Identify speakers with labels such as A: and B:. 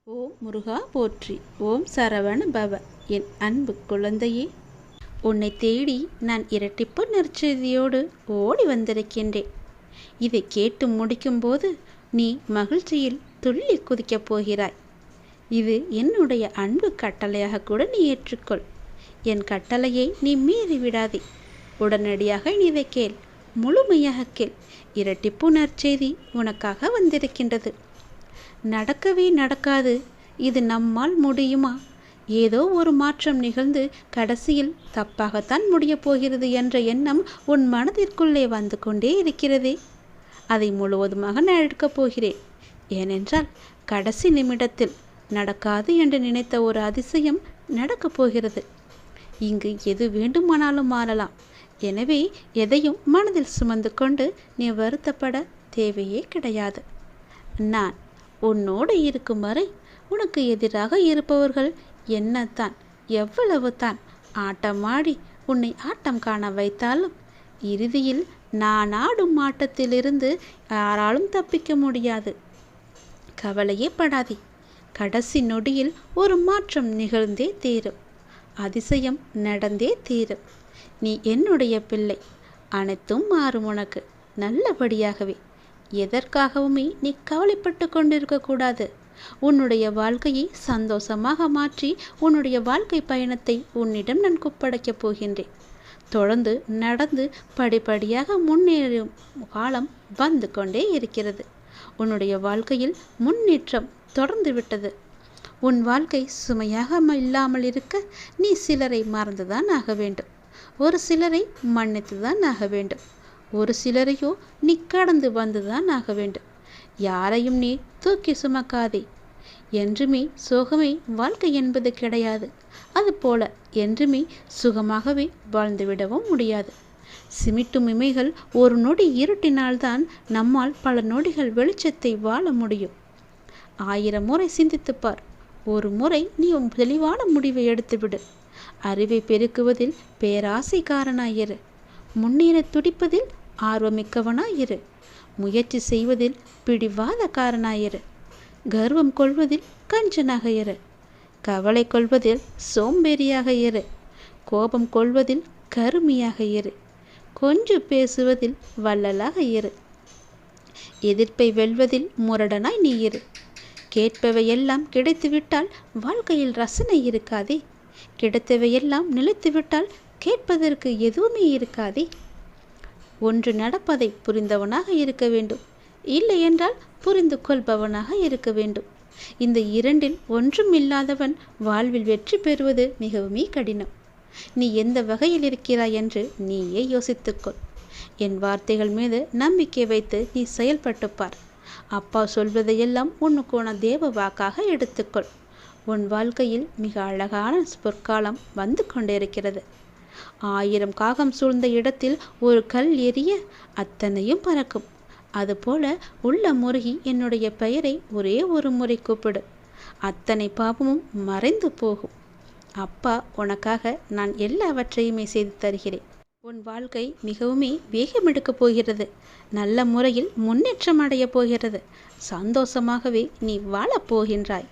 A: ஓம் முருகா போற்றி. ஓம் சரவண பவ. என் அன்பு குழந்தையே, உன்னை தேடி நான் இரட்டிப்பு நற்செய்தியோடு ஓடி வந்திருக்கின்றேன். இதை கேட்டு முடிக்கும்போது நீ மகிழ்ச்சியில் துள்ளி குதிக்கப் போகிறாய். இது என்னுடைய அன்பு கட்டளையாக கூட நீ ஏற்றுக்கொள். என் கட்டளையை நீ மீறி விடாதே. உடனடியாக நீ இதை கேள், முழுமையாக கேள். இரட்டிப்பு நற்செய்தி உனக்காக வந்திருக்கின்றது. நடக்கவே நடக்காது, இது நம்மால் முடியுமா, ஏதோ ஒரு மாற்றம் நிகழ்ந்து கடைசியில் தப்பாகத்தான் முடியப் போகிறது என்ற எண்ணம் உன் மனதிற்குள்ளே வந்து கொண்டே இருக்கிறதே, அதை முழுவதுமாக நான் எடுக்கப் போகிறேன். ஏனென்றால் கடைசி நிமிடத்தில் நடக்காது என்று நினைத்த ஒரு அதிசயம் நடக்கப் போகிறது. இங்கு எது வேண்டுமானாலும் மாறலாம். எனவே எதையும் மனதில் சுமந்து கொண்டு நீ வருத்தப்பட தேவையே கிடையாது. நான் உன்னோடு இருக்கும் வரை உனக்கு எதிராக இருப்பவர்கள் என்னத்தான் எவ்வளவு தான் ஆட்டமாடி உன்னை ஆட்டம் காண வைத்தாலும் இறுதியில் நான் ஆடும் ஆட்டத்திலிருந்து யாராலும் தப்பிக்க முடியாது. கவலையே படாதே. கடைசி நொடியில் ஒரு மாற்றம் நிகழ்ந்தே தீரும். அதிசயம் நடந்தே தீரும். நீ என்னுடைய பிள்ளை. அனைத்தும் மாறும் உனக்கு நல்லபடியாகவே. எதற்காகவுமே நீ கவலைப்பட்டு கொண்டிருக்கக்கூடாது. உன்னுடைய வாழ்க்கையை சந்தோஷமாக மாற்றி உன்னுடைய வாழ்க்கை பயணத்தை உன்னிடம் நான் ஒப்படைக்கப் போகின்றேன். தொடர்ந்து நடந்து படிப்படியாக முன்னேறும் காலம் வந்து கொண்டே இருக்கிறது. உன்னுடைய வாழ்க்கையில் முன்னேற்றம் தொடர்ந்து விட்டது. உன் வாழ்க்கை சுமையாக இல்லாமல் இருக்க நீ சிலரை மறந்துதான் ஆக வேண்டும். ஒரு சிலரை மன்னித்துதான் ஆக வேண்டும். ஒரு சிலரையோ நீ கடந்து வந்துதான் ஆக வேண்டும். யாரையும் நீ தூக்கி சுமக்காதே. என்றுமே சோகமே வாழ்க்கை என்பது கிடையாது. அதுபோல என்றுமே சுகமாகவே வாழ்ந்துவிடவும் முடியாது. சிமிட்டும் இமைகள் ஒரு நொடி இருட்டினால்தான் நம்மால் பல நொடிகள் வெளிச்சத்தை வாழ முடியும். 1000 முறை சிந்தித்துப்பார். ஒரு முறை நீ தெளிவான முடிவை எடுத்துவிடு. அறிவை பெருக்குவதில் பேராசைக்காரனாயிரு. முன்னேற துடிப்பதில் ஆர்வமிக்கவனாயிரு. முயற்சி செய்வதில் பிடிவாதக்காரனாயிரு. கர்வம் கொள்வதில் கஞ்சனாக இரு. கவலை கொள்வதில் சோம்பேறியாக இரு. கோபம் கொள்வதில் கருமியாக இரு. கொஞ்சம் பேசுவதில் வள்ளலாக இரு. எதிர்ப்பை வெல்வதில் முரடனாய் நீ இரு. கேட்பவையெல்லாம் கிடைத்துவிட்டால் வாழ்க்கையில் ரசனை இருக்காதே. கிடைத்தவையெல்லாம் நிலைத்துவிட்டால் கேட்பதற்கு எதுவுமே இருக்காதே. ஒன்று நடப்பதை புரிந்தவனாக இருக்க வேண்டும். இல்லை என்றால் புரிந்து கொள்பவனாக இருக்க வேண்டும். இந்த இரண்டில் ஒன்றும் இல்லாதவன் வாழ்வில் வெற்றி பெறுவது மிகவுமே கடினம். நீ எந்த வகையில் இருக்கிறாய் என்று நீயே யோசித்துக்கொள். என் வார்த்தைகள் மீது நம்பிக்கை வைத்து நீ செயல்பட்டுப்பார். அப்பா சொல்வதையெல்லாம் உனக்கான தேவ வாக்காக எடுத்துக்கொள். உன் வாழ்க்கையில் மிக அழகான பொற்காலம் வந்து கொண்டிருக்கிறது. 1000 காகம் சூழ்ந்த இடத்தில் ஒரு கல் எரிய அத்தனையும் பறக்கும். அதுபோல உள்ள முருகி என்னுடைய பெயரை ஒரே ஒரு முறை கூப்பிடு. அத்தனை பாவமும் மறைந்து போகும். அப்பா உனக்காக நான் எல்லாவற்றையுமே செய்து தருகிறேன். உன் வாழ்க்கை மிகவுமே வேகமெடுக்கப் போகிறது. நல்ல முறையில் முன்னேற்றம் அடையப் போகிறது. சந்தோஷமாகவே நீ வாழப் போகின்றாய்.